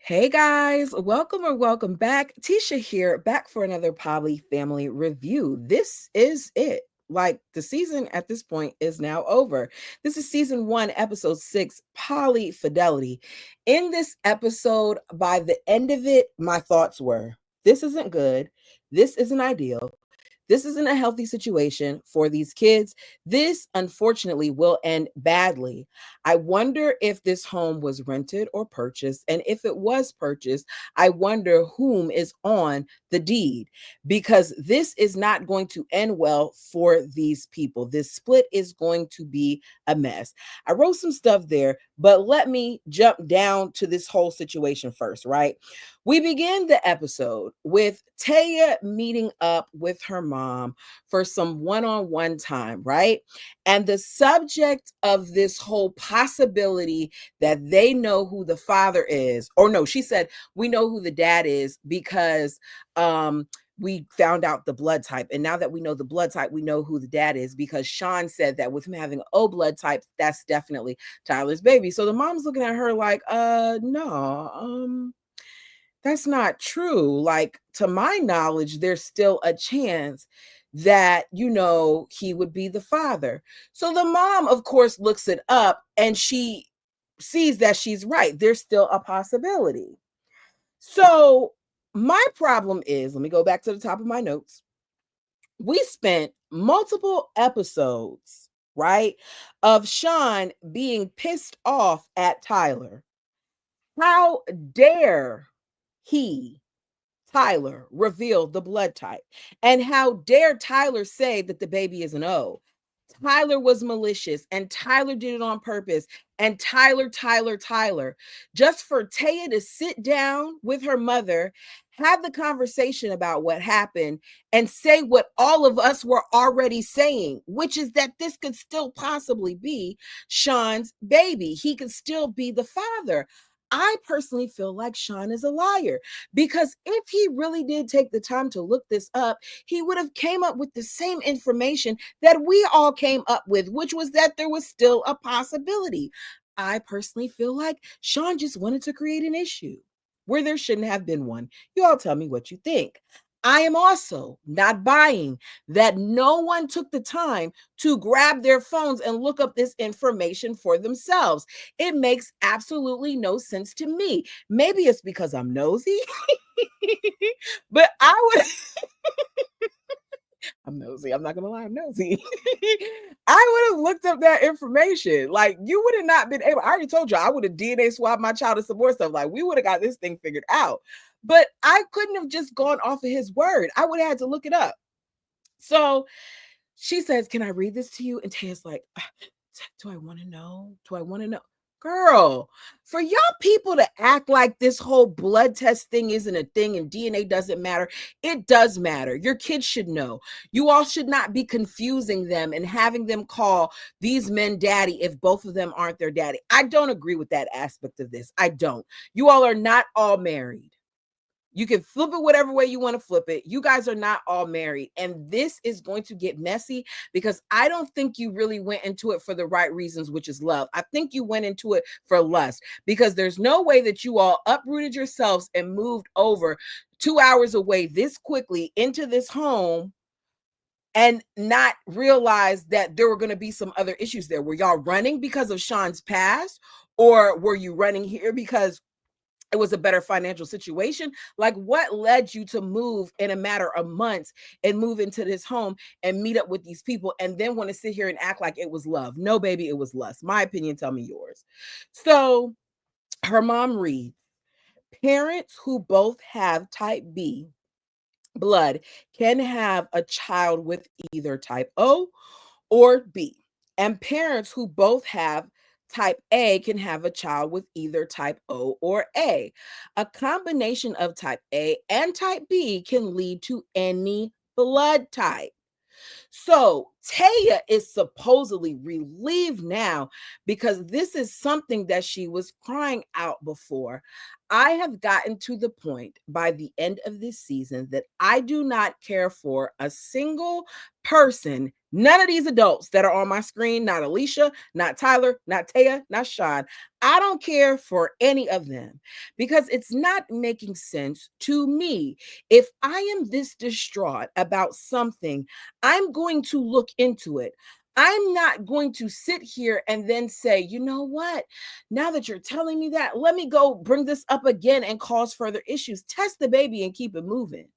Hey guys, welcome or welcome back. Tisha here, back for another Poly family review. This is it. Like the season at this point is now over. This is season 1, episode 6, Polyfidelity. In this episode, by the end of it, my thoughts were this isn't good. This isn't ideal. This isn't a healthy situation for these kids. This, unfortunately, will end badly. I wonder if this home was rented or purchased. And if it was purchased, I wonder whom is on the deed, because this is not going to end well for these people. This split is going to be a mess. I wrote some stuff there, but let me jump down to this whole situation first, right? We begin the episode with Taya meeting up with her mom for some one on one time, right? And the subject of this whole possibility that they know who the father is, or no, she said, we know who the dad is because we found out the blood type. And now that we know the blood type, we know who the dad is because Sean said that with him having O blood type, that's definitely Tyler's baby. So the mom's looking at her like, no, that's not true. Like, to my knowledge, there's still a chance that, he would be the father. So the mom, of course, looks it up and she sees that she's right. There's still a possibility. So my problem is, let me go back to the top of my notes. We spent multiple episodes, right, of Sean being pissed off at Tyler. How dare he, Tyler, reveal the blood type? And how dare Tyler say that the baby is an O? Tyler was malicious and Tyler did it on purpose. And Tyler, just for Taya to sit down with her mother, have the conversation about what happened, and say what all of us were already saying, which is that this could still possibly be Sean's baby. He could still be the father. I personally feel like Sean is a liar, because if he really did take the time to look this up, he would have came up with the same information that we all came up with, which was that there was still a possibility. I personally feel like Sean just wanted to create an issue where there shouldn't have been one. You all tell me what you think. I am also not buying that no one took the time to grab their phones and look up this information for themselves. It makes absolutely no sense to me. Maybe it's because I'm nosy, but I'm nosy. I'm not going to lie, I'm nosy. I would have looked up that information. Like, you would have not been able. I already told you, I would have DNA swapped my child and some more stuff. Like, we would have got this thing figured out. But I couldn't have just gone off of his word. I would have had to look it up. So she says, "Can I read this to you?" And Taya's like, "Do I want to know? Do I want to know?" Girl, for y'all people to act like this whole blood test thing isn't a thing and DNA doesn't matter, it does matter. Your kids should know. You all should not be confusing them and having them call these men daddy if both of them aren't their daddy. I don't agree with that aspect of this. I don't. You all are not all married. You can flip it whatever way you want to flip it. You guys are not all married. And this is going to get messy because I don't think you really went into it for the right reasons, which is love. I think you went into it for lust, because there's no way that you all uprooted yourselves and moved over 2 hours away this quickly into this home and not realize that there were going to be some other issues there. Were y'all running because of Sean's past, or were you running here because it was a better financial situation? Like, what led you to move in a matter of months and move into this home and meet up with these people and then want to sit here and act like it was love? No, baby, it was lust. My opinion, tell me yours. So her mom reads, "Parents who both have type B blood can have a child with either type O or B. And parents who both have type A can have a child with either type O or A. A combination of type A and type B can lead to any blood type." So Taya is supposedly relieved now because this is something that she was crying out before. I have gotten to the point by the end of this season that I do not care for a single person, none of these adults that are on my screen, not Alicia, not Tyler, not Taya, not Sean. I don't care for any of them because it's not making sense to me. If I am this distraught about something, I'm going to look into it. I'm not going to sit here and then say, you know what? Now that you're telling me that, let me go bring this up again and cause further issues. Test the baby and keep it moving.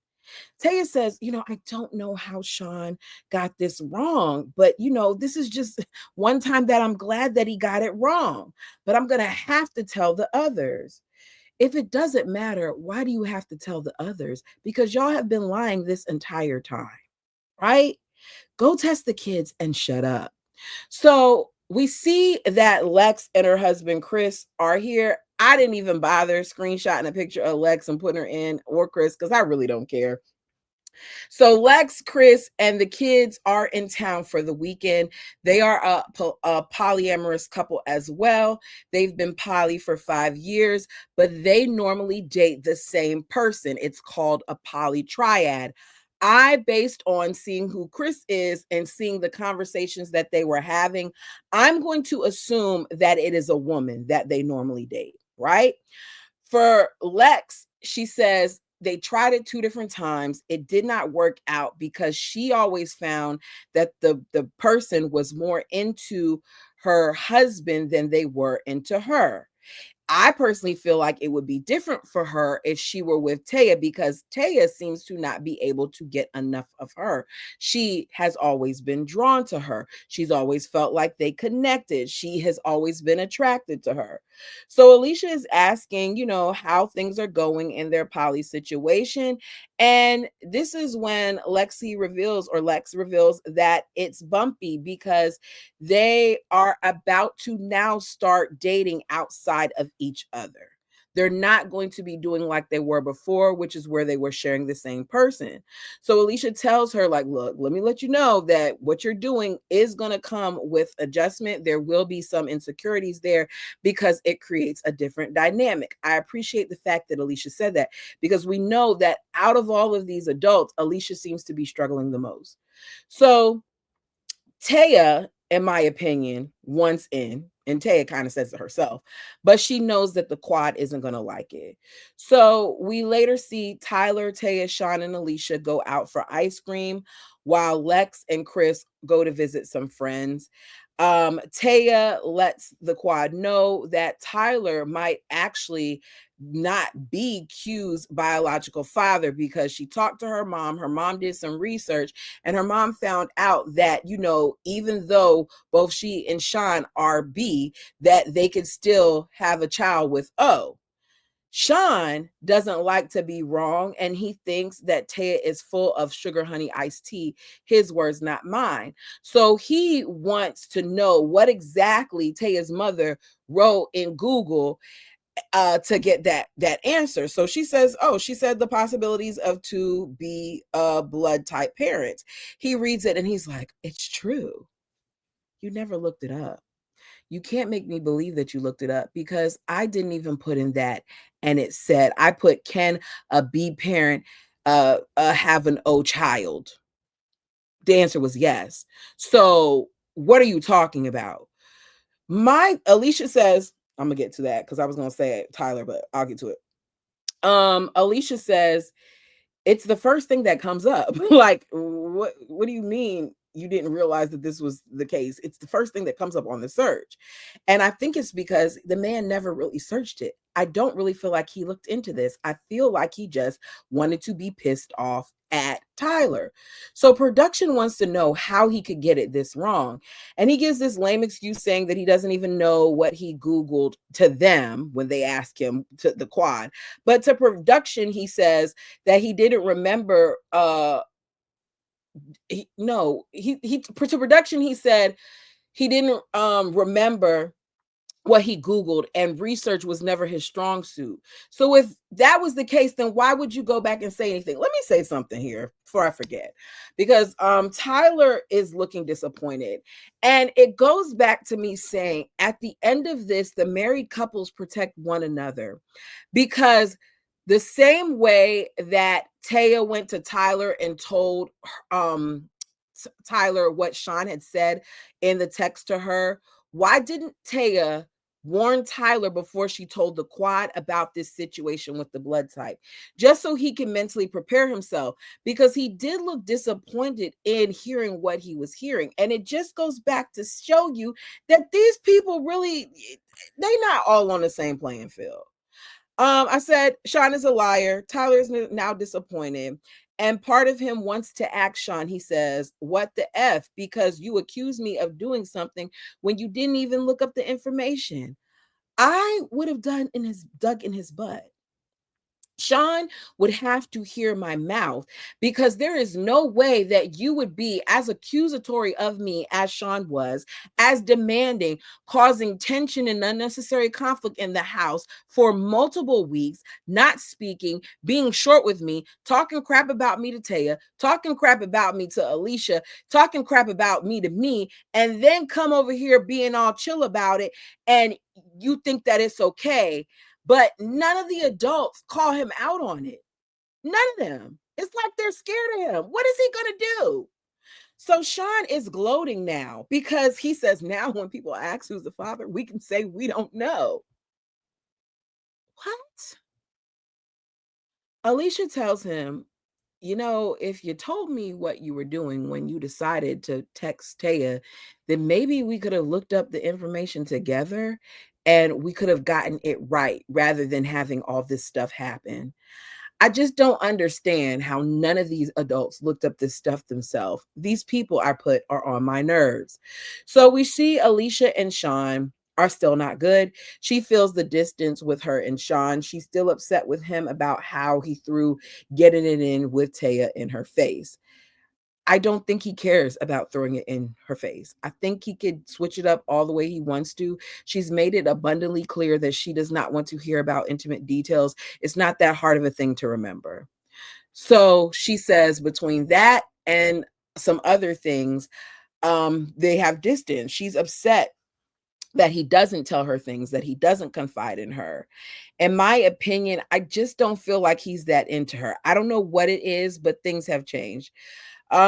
Taya says, I don't know how Sean got this wrong, but this is just one time that I'm glad that he got it wrong, but I'm going to have to tell the others. If it doesn't matter, why do you have to tell the others? Because y'all have been lying this entire time, right? Go test the kids and shut up. So we see that Lex and her husband Chris are here. I didn't even bother screenshotting a picture of Lex and putting her in, or Chris, because I really don't care. So Lex, Chris, and the kids are in town for the weekend. They are a polyamorous couple as well. They've been poly for 5 years, but they normally date the same person. It's called a poly triad. Based on seeing who Chris is and seeing the conversations that they were having, I'm going to assume that it is a woman that they normally date, right? For Lex, she says they tried it 2 different times. It did not work out because she always found that the person was more into her husband than they were into her. I personally feel like it would be different for her if she were with Taya because Taya seems to not be able to get enough of her. She has always been drawn to her. She's always felt like they connected. She has always been attracted to her. So Alicia is asking, how things are going in their poly situation. And this is when Lex reveals that it's bumpy because they are about to now start dating outside of each other. They're not going to be doing like they were before, which is where they were sharing the same person. So Alicia tells her, like, look, let me let you know that what you're doing is going to come with adjustment. There will be some insecurities there because it creates a different dynamic. I appreciate the fact that Alicia said that because we know that out of all of these adults, Alicia seems to be struggling the most. So Taya, in my opinion, wants in, and Taya kind of says it herself, but she knows that the quad isn't going to like it. So we later see Tyler, Taya, Sean, and Alicia go out for ice cream while Lex and Chris go to visit some friends. Taya lets the quad know that Tyler might actually not be Q's biological father because she talked to her mom. Her mom did some research and her mom found out that, even though both she and Sean are B, that they could still have a child with O. Sean doesn't like to be wrong, and he thinks that Taya is full of sugar honey iced tea. His words, not mine. So he wants to know what exactly Taya's mother wrote in Google to get that answer. So she says, she said the possibilities of 2B blood type parents. He reads it and he's like, it's true. You never looked it up. You can't make me believe that you looked it up because I didn't even put in that. And it said, I put, can a B parent have an O child? The answer was yes. So what are you talking about? Alicia says, I'm gonna get to that because I was gonna say it, Tyler, but I'll get to it. Alicia says it's the first thing that comes up. Like, what do you mean you didn't realize that this was the case? It's the first thing that comes up on the search. And I think it's because the man never really searched it. I don't really feel like he looked into this. I feel like he just wanted to be pissed off at Tyler. So production wants to know how he could get it this wrong. And he gives this lame excuse saying that he doesn't even know what he Googled to them when they ask him to the quad. But to production, he says that he didn't remember to production he said he didn't remember what he Googled, and research was never his strong suit. So if that was the case, then why would you go back and say anything? Let me say something here before I forget, because Tyler is looking disappointed. And it goes back to me saying at the end of this, the married couples protect one another, because the same way that Taya went to Tyler and told Tyler what Sean had said in the text to her, why didn't Taya warn Tyler before she told the quad about this situation with the blood type, just so he can mentally prepare himself? Because he did look disappointed in hearing what he was hearing. And it just goes back to show you that these people really, they not all on the same playing field. I said Sean is a liar. Tyler is now disappointed. And part of him wants to ask Sean. He says, "What the F? Because you accused me of doing something when you didn't even look up the information." I would have dug in his butt. Sean would have to hear my mouth, because there is no way that you would be as accusatory of me as Sean was, as demanding, causing tension and unnecessary conflict in the house for multiple weeks, not speaking, being short with me, talking crap about me to Taya, talking crap about me to Alicia, talking crap about me, and then come over here being all chill about it. And you think that it's okay, but none of the adults call him out on it. None of them. It's like they're scared of him. What is he going to do? So Sean is gloating now, because he says, now when people ask who's the father, we can say we don't know. What? Alicia tells him, if you told me what you were doing when you decided to text Taya, then maybe we could have looked up the information together and we could have gotten it right rather than having all this stuff happen. I just don't understand how none of these adults looked up this stuff themselves. These people I put are on my nerves. So we see Alicia and Sean are still not good. She feels the distance with her and Sean. She's still upset with him about how he threw getting it in with Taya in her face. I don't think he cares about throwing it in her face. I think he could switch it up all the way he wants to. She's made it abundantly clear that she does not want to hear about intimate details. It's not that hard of a thing to remember. So she says between that and some other things, they have distance. She's upset that he doesn't tell her things, that he doesn't confide in her. In my opinion, I just don't feel like he's that into her. I don't know what it is, but things have changed.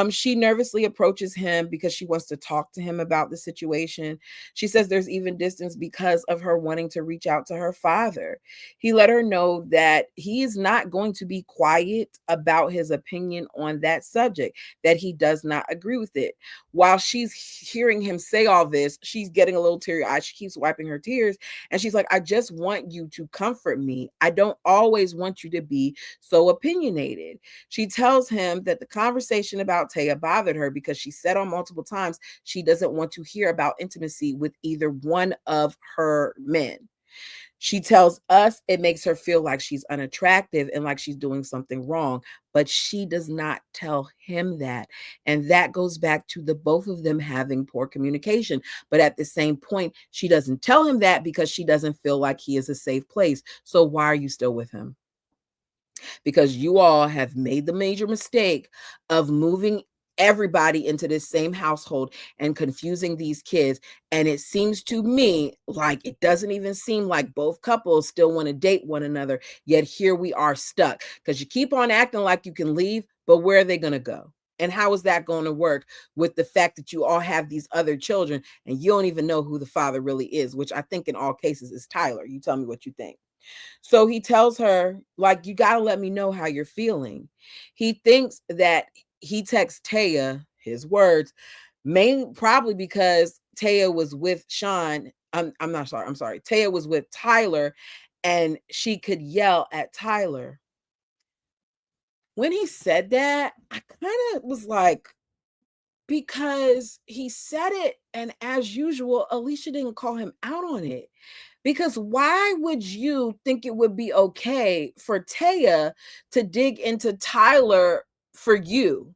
She nervously approaches him because she wants to talk to him about the situation. She says there's even distance because of her wanting to reach out to her father. He let her know that he is not going to be quiet about his opinion on that subject, that he does not agree with it. While she's hearing him say all this, she's getting a little teary eyed. She keeps wiping her tears and she's like, I just want you to comfort me. I don't always want you to be so opinionated. She tells him that the conversation about Taya bothered her because she said on multiple times she doesn't want to hear about intimacy with either one of her men. She tells us it makes her feel like she's unattractive and like she's doing something wrong, but she does not tell him that. And that goes back to the both of them having poor communication. But at the same point, she doesn't tell him that because she doesn't feel like he is a safe place. So why are you still with him? Because you all have made the major mistake of moving everybody into this same household and confusing these kids. And it seems to me like it doesn't even seem like both couples still want to date one another. Yet here we are stuck because you keep on acting like you can leave, but where are they going to go? And how is that going to work with the fact that you all have these other children and you don't even know who the father really is, which I think in all cases is Tyler. You tell me what you think. So he tells her, like, you got to let me know how you're feeling. He thinks that he texts Taya, his words, probably because Taya was with Sean. I'm not sorry. I'm sorry. Taya was with Tyler and she could yell at Tyler. When he said that, I kind of was like, because he said it, and as usual, Alicia didn't call him out on it. Because why would you think it would be okay for Taya to dig into Tyler for you?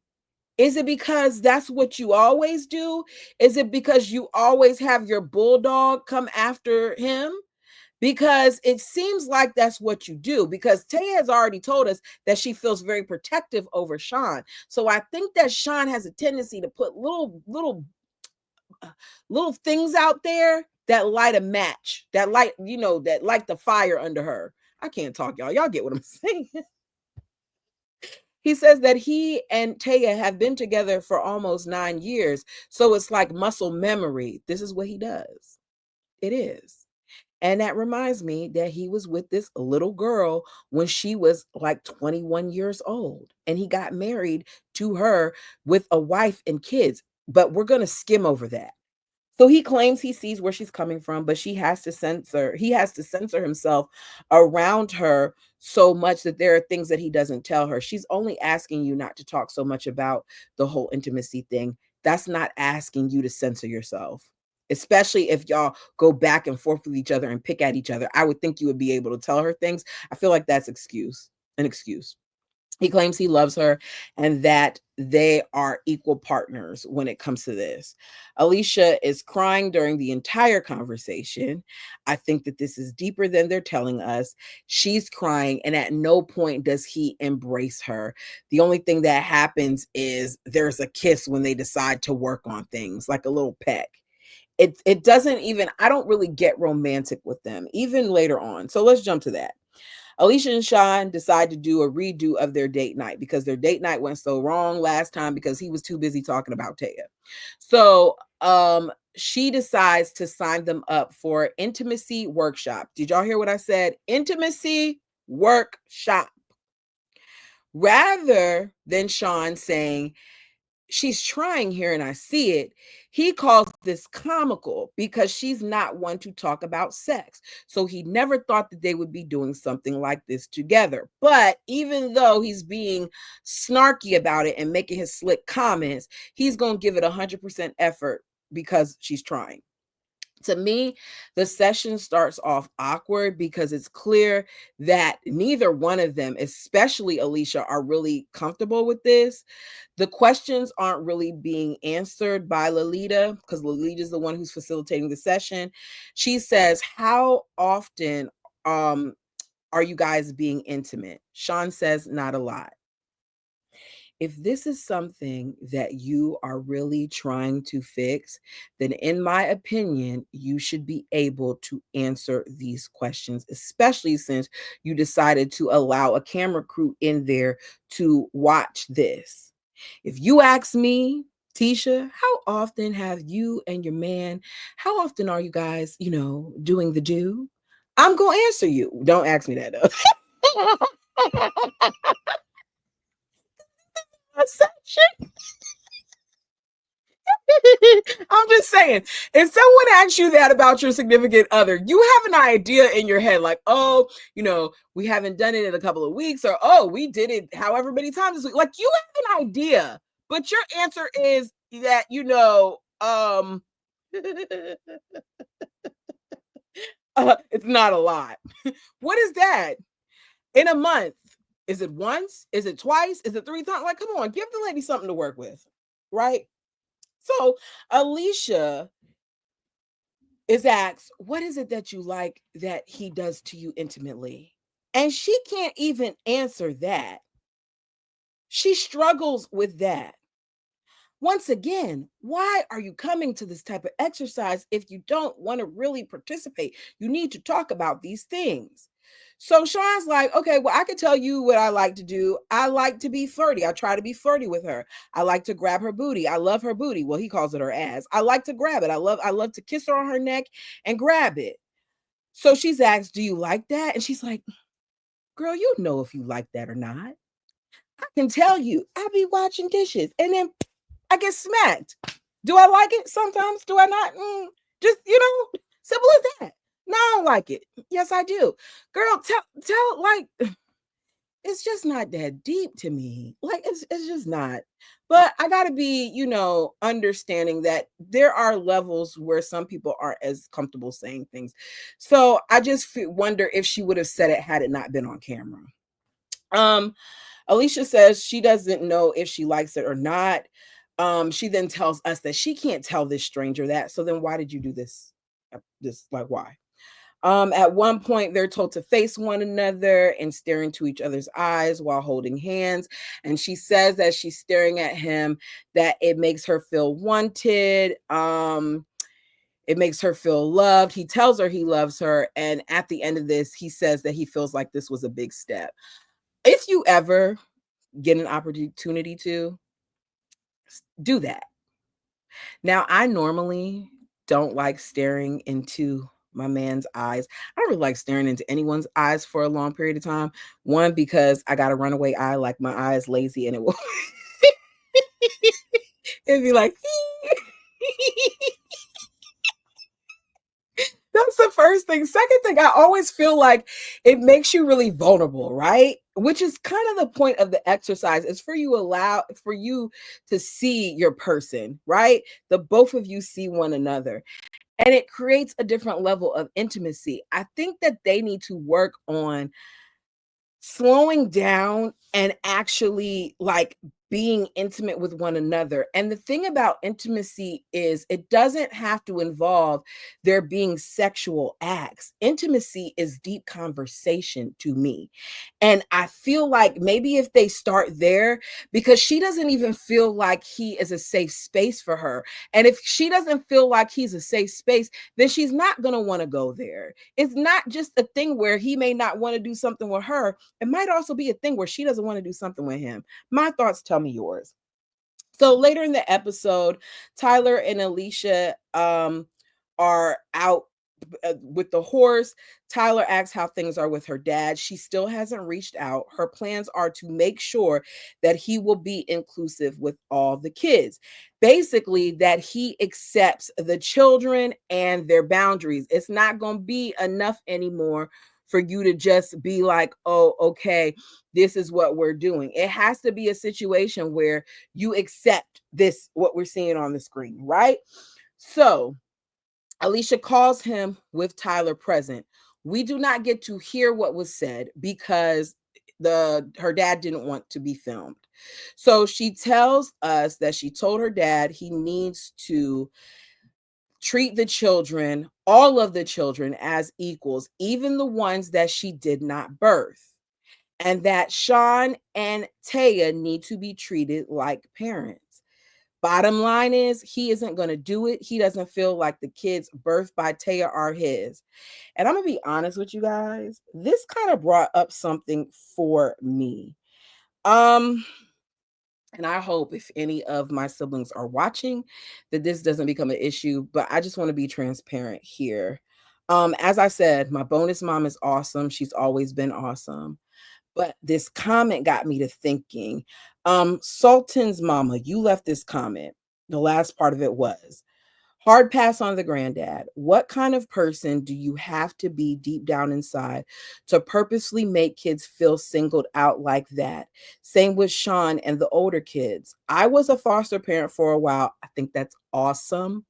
Is it because that's what you always do? Is it because you always have your bulldog come after him? Because it seems like that's what you do, because Taya has already told us that she feels very protective over Sean. So I think that Sean has a tendency to put little things out there that light a match, that light, that light the fire under her. I can't talk, y'all. Y'all get what I'm saying. He says that he and Taya have been together for almost 9 years. So it's like muscle memory. This is what he does. It is. And that reminds me that he was with this little girl when she was like 21 years old. And he got married to her with a wife and kids. But we're going to skim over that. So he claims he sees where she's coming from, but he has to censor himself around her so much that there are things that he doesn't tell her. She's only asking you not to talk so much about the whole intimacy thing. That's not asking you to censor yourself. Especially if y'all go back and forth with each other and pick at each other. I would think you would be able to tell her things. I feel like that's an excuse. He claims he loves her and that they are equal partners when it comes to this. Alicia is crying during the entire conversation. I think that this is deeper than they're telling us. She's crying, and at no point does he embrace her. The only thing that happens is there's a kiss when they decide to work on things, like a little peck. It doesn't even, I don't really get romantic with them, even later on. So let's jump to that. Alicia and Sean decide to do a redo of their date night because their date night went so wrong last time because he was too busy talking about Taya. So she decides to sign them up for intimacy workshop. Did y'all hear what I said? Intimacy workshop. Rather than Sean saying, she's trying here and I see it, he calls this comical because she's not one to talk about sex. So he never thought that they would be doing something like this together. But even though he's being snarky about it and making his slick comments, he's going to give it 100% effort because she's trying. To me, the session starts off awkward because it's clear that neither one of them, especially Alicia, are really comfortable with this. The questions aren't really being answered by Lolita because Lolita is the one who's facilitating the session. She says, how often are you guys being intimate? Sean says, not a lot. If this is something that you are really trying to fix, then in my opinion, you should be able to answer these questions, especially since you decided to allow a camera crew in there to watch this. If you ask me, Tisha, how often have you and your man, how often are you guys, doing the do? I'm going to answer you. Don't ask me that though. I'm just saying, if someone asks you that about your significant other, you have an idea in your head, like, oh, we haven't done it in a couple of weeks, or oh, we did it however many times this week. Like, you have an idea, but your answer is that, it's not a lot. What is that? In a month? Is it once? Is it twice? Is it 3 times? Like, come on, give the lady something to work with, right? So Alicia is asked, what is it that you like that he does to you intimately? And she can't even answer that. She struggles with that. Once again, why are you coming to this type of exercise if you don't want to really participate? You need to talk about these things. So Sean's like, okay, well, I can tell you what I like to do. I like to be flirty. I try to be flirty with her. I like to grab her booty. I love her booty. Well, he calls it her ass. I like to grab it. I love to kiss her on her neck and grab it. So she's asked, do you like that? And she's like, girl, you know if you like that or not. I can tell you, I be washing dishes and then I get smacked. Do I like it? Sometimes. Do I not? Just, simple as that. No, I don't like it. Yes, I do. Girl, tell, like, it's just not that deep to me. Like, it's just not. But I gotta be, understanding that there are levels where some people aren't as comfortable saying things. So I just wonder if she would have said it had it not been on camera. Um, Alicia says she doesn't know if she likes it or not. She then tells us that she can't tell this stranger that. So then why did you do this? This like why? At one point, they're told to face one another and stare into each other's eyes while holding hands. And she says that she's staring at him, that it makes her feel wanted. It makes her feel loved. He tells her he loves her. And at the end of this, he says that he feels like this was a big step. If you ever get an opportunity to do that. Now, I normally don't like staring into my man's eyes. I don't really like staring into anyone's eyes for a long period of time. One, because I got a runaway eye, like my eye is lazy and it will it'd be like that's the first thing. Second thing, I always feel like it makes you really vulnerable, right? Which is kind of the point of the exercise is for you to see your person, right? The both of you see one another. And it creates a different level of intimacy. I think that they need to work on slowing down and actually like being intimate with one another. And the thing about intimacy is it doesn't have to involve there being sexual acts. Intimacy is deep conversation to me. And I feel like maybe if they start there, because she doesn't even feel like he is a safe space for her. And if she doesn't feel like he's a safe space, then she's not going to want to go there. It's not just a thing where he may not want to do something with her. It might also be a thing where she doesn't want to do something with him. My thoughts, tell me yours. So later in the episode, Tyler and Alicia are out with the horse. Tyler asks how things are with her dad. She still hasn't reached out. Her plans are to make sure that he will be inclusive with all the kids. Basically, that he accepts the children and their boundaries. It's not going to be enough anymore for you to just be like, oh, okay, this is what we're doing. It has to be a situation where you accept this, what we're seeing on the screen, right? So Alicia calls him with Tyler present. We do not get to hear what was said because her dad didn't want to be filmed. So she tells us that she told her dad he needs to treat the children, all of the children, as equals, even the ones that she did not birth. And that Sean and Taya need to be treated like parents. Bottom line is, he isn't going to do it. He doesn't feel like the kids birthed by Taya are his. And I'm going to be honest with you guys. This kind of brought up something for me. And I hope if any of my siblings are watching that this doesn't become an issue, but I just want to be transparent here. As I said, my bonus mom is awesome. She's always been awesome. But this comment got me to thinking. Sultan's mama, you left this comment. The last part of it was hard pass on the granddad. What kind of person do you have to be deep down inside to purposely make kids feel singled out like that? Same with Sean and the older kids. I was a foster parent for a while. I think that's awesome.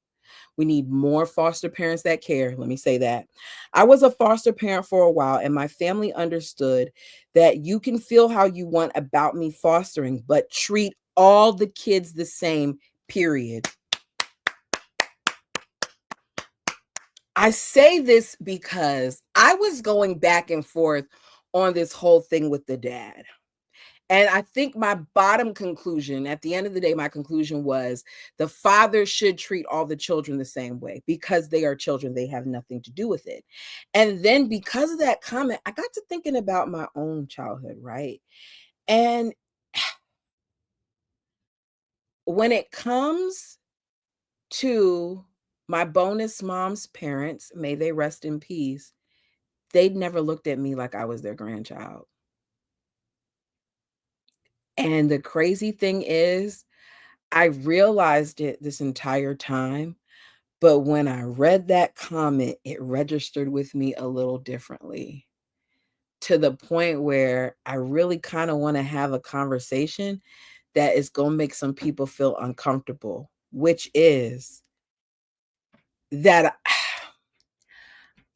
We need more foster parents that care. Let me say that. I was a foster parent for a while, and my family understood that you can feel how you want about me fostering, but treat all the kids the same, period. I say this because I was going back and forth on this whole thing with the dad. And I think my bottom conclusion, at the end of the day, my conclusion was the father should treat all the children the same way because they are children. They have nothing to do with it. And then because of that comment, I got to thinking about my own childhood, right? And when it comes to my bonus mom's parents, may they rest in peace, they'd never looked at me like I was their grandchild. And the crazy thing is, I realized it this entire time, but when I read that comment, it registered with me a little differently to the point where I really kind of want to have a conversation that is going to make some people feel uncomfortable, which is that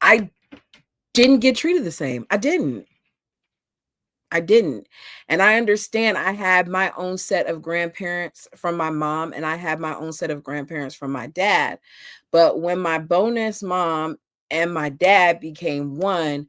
I didn't get treated the same. I didn't. I didn't. And I understand I had my own set of grandparents from my mom, and I had my own set of grandparents from my dad. But when my bonus mom and my dad became one,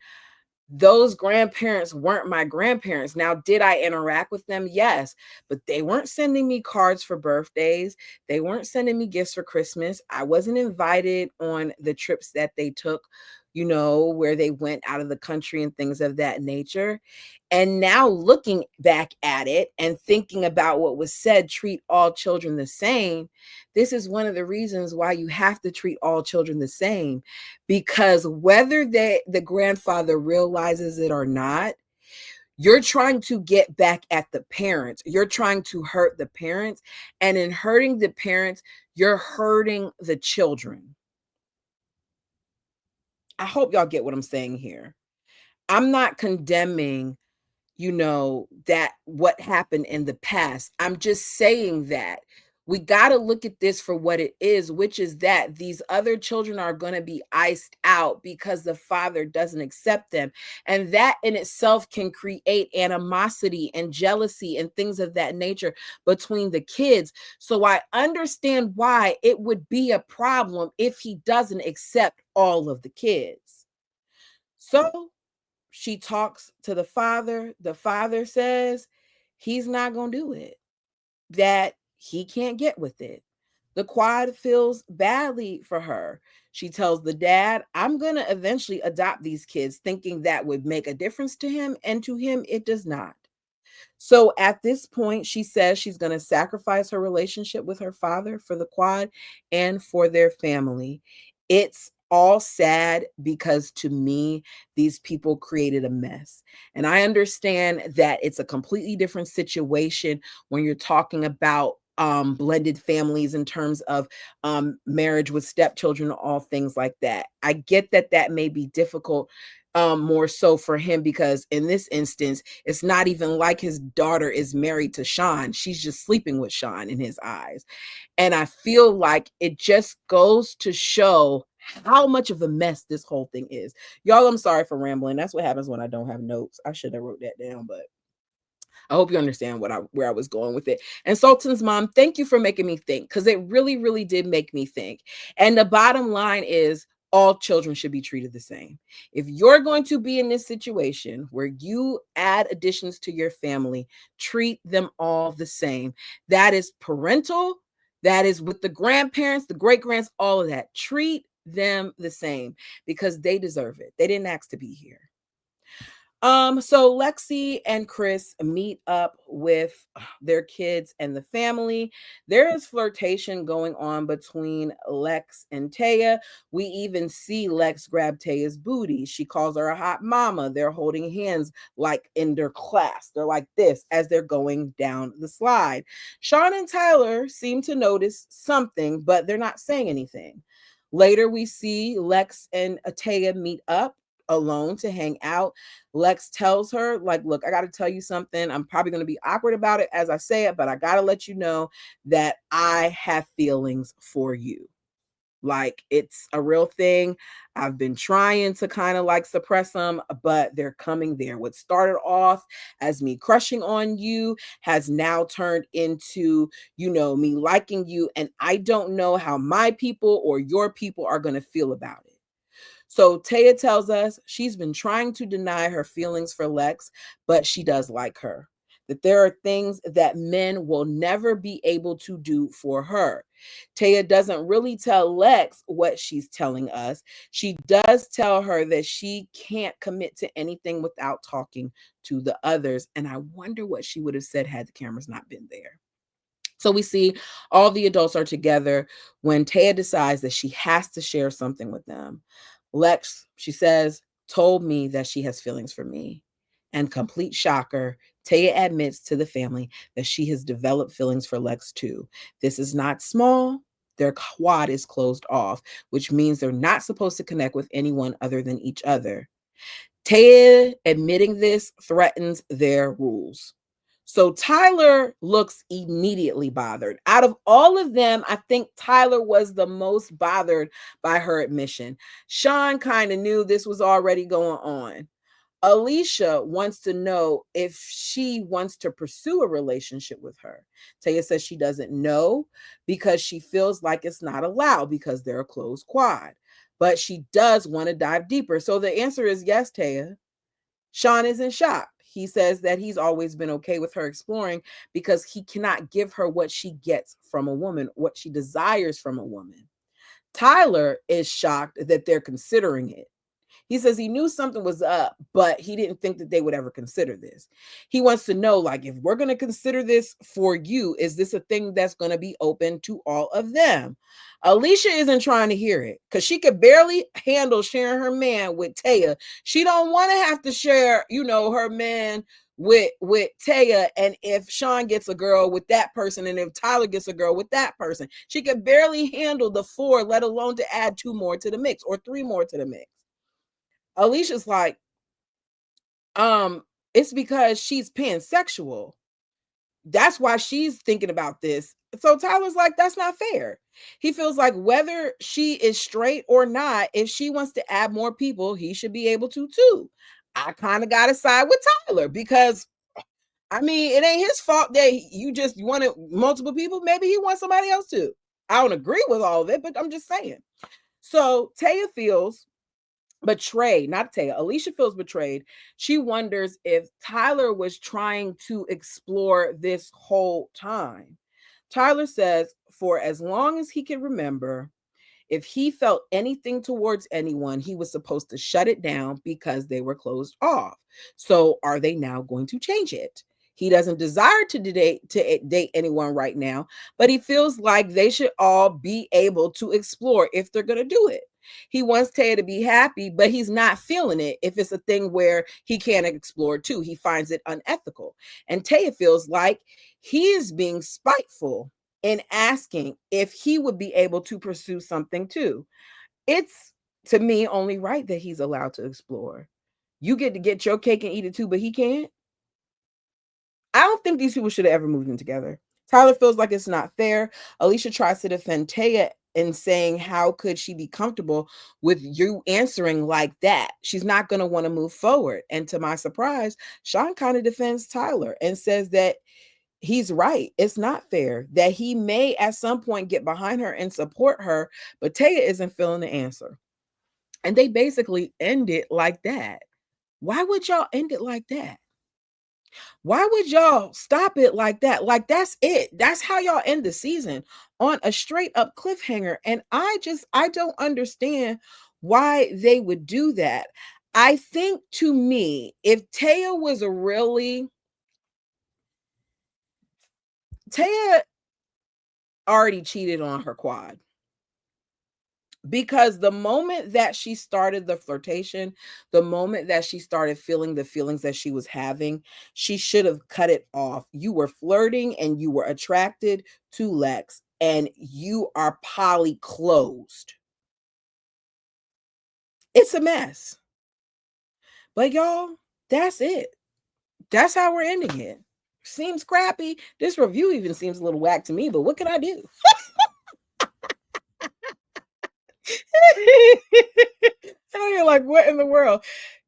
those grandparents weren't my grandparents. Now, did I interact with them? Yes, but they weren't sending me cards for birthdays. They weren't sending me gifts for Christmas. I wasn't invited on the trips that they took, where they went out of the country and things of that nature. And now looking back at it and thinking about what was said, treat all children the same. This is one of the reasons why you have to treat all children the same, because whether the grandfather realizes it or not, you're trying to get back at the parents. You're trying to hurt the parents, and in hurting the parents, you're hurting the children. I hope y'all get what I'm saying here. I'm not condemning, that what happened in the past. I'm just saying that we got to look at this for what it is, which is that these other children are going to be iced out because the father doesn't accept them. And that in itself can create animosity and jealousy and things of that nature between the kids. So I understand why it would be a problem if he doesn't accept all of the kids. So she talks to the father. The father says he's not going to do it, that he can't get with it. The quad feels badly for her. She tells the dad, I'm going to eventually adopt these kids, thinking that would make a difference to him. And to him, it does not. So at this point, she says she's going to sacrifice her relationship with her father for the quad and for their family. It's all sad because to me, these people created a mess. And I understand that it's a completely different situation when you're talking about blended families in terms of marriage with stepchildren, all things like that. I get that that may be difficult, more so for him, because in this instance, it's not even like his daughter is married to Sean. She's just sleeping with Sean in his eyes. And I feel like it just goes to show how much of a mess this whole thing is. Y'all, I'm sorry for rambling. That's what happens when I don't have notes. I should have wrote that down, but I hope you understand where I was going with it. And Sultan's mom, thank you for making me think, because it really, really did make me think. And the bottom line is all children should be treated the same. If you're going to be in this situation where you add additions to your family, treat them all the same. That is parental, that is with the grandparents, the great grands, all of that. Treat them the same because they deserve it. They didn't ask to be here. So Lexi and Chris meet up with their kids and the family. There is flirtation going on between Lex and Taya. We even see Lex grab Taya's booty. She calls her a hot mama. They're holding hands like in their class. They're like this as they're going down the slide. Sean and Tyler seem to notice something, but they're not saying anything. Later, we see Lex and Taya meet up alone to hang out. Lex tells her, like, look, I got to tell you something. I'm probably going to be awkward about it as I say it, but I got to let you know that I have feelings for you. Like, it's a real thing. I've been trying to kind of like suppress them, but they're coming there. What started off as me crushing on you has now turned into, me liking you. And I don't know how my people or your people are going to feel about it. So Taya tells us she's been trying to deny her feelings for Lex, but she does like her. That there are things that men will never be able to do for her. Taya doesn't really tell Lex what she's telling us. She does tell her that she can't commit to anything without talking to the others. And I wonder what she would have said had the cameras not been there. So we see all the adults are together when Taya decides that she has to share something with them. Lex, she says, told me that she has feelings for me. And complete shocker, Taya admits to the family that she has developed feelings for Lex too. This is not small. Their quad is closed off, which means they're not supposed to connect with anyone other than each other. Taya admitting this threatens their rules. So Tyler looks immediately bothered. Out of all of them, I think Tyler was the most bothered by her admission. Sean kind of knew this was already going on. Alicia wants to know if she wants to pursue a relationship with her. Taya says she doesn't know because she feels like it's not allowed because they're a closed quad. But she does want to dive deeper. So the answer is yes, Taya. Sean is in shock. He says that he's always been okay with her exploring because he cannot give her what she gets from a woman, what she desires from a woman. Tyler is shocked that they're considering it. He says he knew something was up, but he didn't think that they would ever consider this. He wants to know, like, if we're going to consider this for you, is this a thing that's going to be open to all of them? Alicia isn't trying to hear it because she could barely handle sharing her man with Taya. She don't want to have to share, her man with Taya, and if Sean gets a girl with that person, and if Tyler gets a girl with that person, she could barely handle the four, let alone to add two more to the mix or three more to the mix. Alicia's like, it's because she's pansexual. That's why she's thinking about this. So Tyler's like, that's not fair. He feels like whether she is straight or not, if she wants to add more people, he should be able to too. I kind of got to side with Tyler because I mean, it ain't his fault that you just wanted multiple people. Maybe he wants somebody else too. I don't agree with all of it, but I'm just saying. So Taya feels betrayed, not Taya. Alicia feels betrayed. She wonders if Tyler was trying to explore this whole time. Tyler says, for as long as he can remember, if he felt anything towards anyone, he was supposed to shut it down because they were closed off. So are they now going to change it? He doesn't desire to date anyone right now, but he feels like they should all be able to explore if they're going to do it. He wants Taya to be happy, but he's not feeling it if it's a thing where he can't explore too. He finds it unethical. And Taya feels like he is being spiteful in asking if he would be able to pursue something too. It's, to me, only right that he's allowed to explore. You get to get your cake and eat it too, but he can't. I don't think these people should have ever moved in together. Tyler feels like it's not fair. Alicia tries to defend Taya and saying, how could she be comfortable with you answering like that? She's not going to want to move forward. And to my surprise, Sean kind of defends Tyler and says that he's right. It's not fair, that he may at some point get behind her and support her, but Taya isn't feeling the answer. And they basically end it like that. Why would y'all end it like that? Why would y'all stop it like that? Like, that's it. That's how y'all end the season, on a straight up cliffhanger. And I don't understand why they would do that. I think, to me, if Taya was a really Taya already cheated on her quad, because the moment that she started the flirtation, the moment that she started feeling the feelings that she was having, she should have cut it off. You were flirting and you were attracted to Lex, and you are poly closed. It's a mess. But y'all, that's it. That's how we're ending it. Seems crappy. This review even seems a little whack to me, but what can I do? You're like, what in the world?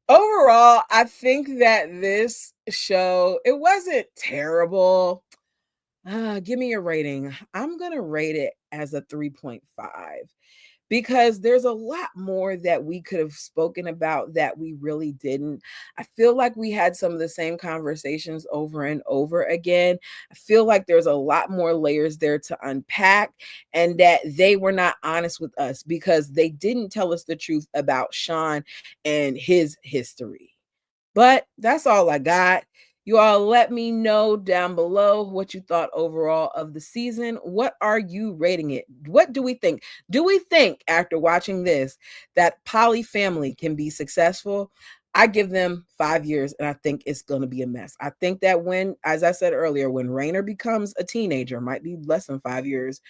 Overall, I think that this show, it wasn't terrible. Give me a rating. I'm going to rate it as a 3.5 because there's a lot more that we could have spoken about that we really didn't. I feel like we had some of the same conversations over and over again. I feel like there's a lot more layers there to unpack, and that they were not honest with us because they didn't tell us the truth about Sean and his history. But that's all I got. You all let me know down below what you thought overall of the season. What are you rating it? What do we think? Do we think, after watching this, that Polyfamily can be successful? I give them 5 years, and I think it's going to be a mess. I think that when, as I said earlier, when Rainer becomes a teenager, might be less than 5 years,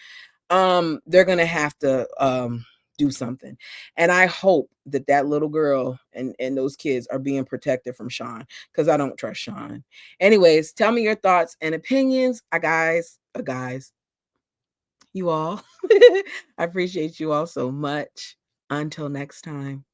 they're going to have to do something. And I hope that that little girl and those kids are being protected from Sean, because I don't trust Sean. Anyways, tell me your thoughts and opinions. Guys, you all. I appreciate you all so much. Until next time.